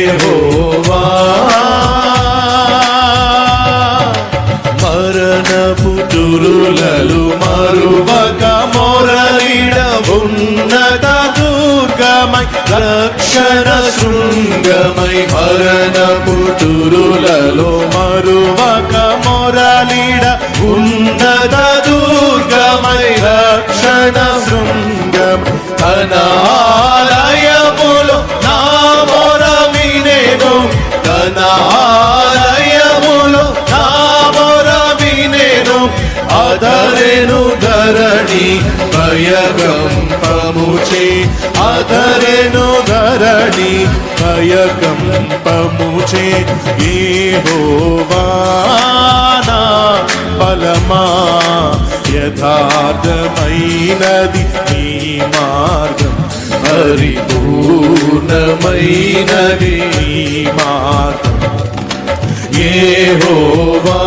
యెహోవా మరణపు దురులలో మరువక మొరలిడ ఉన్నత దుర్గమై రక్షణ శృంగమై మరణపు దురులలో మరువక మొరలిడ ఉన్నత దుర్గమై రక్షణ శృంగం తన ఆలయములో నా మొర వినేను తన ఆలయములో నా మొర వినేను అదరెను ధరణి భయకంపముచే అదరెను ధరణి భయకంపముచే యెహోవా నా బలమా యథార్థమైనది నీ మార్గం పరిపూర్ణమైనది నీ మార్గం యెహోవా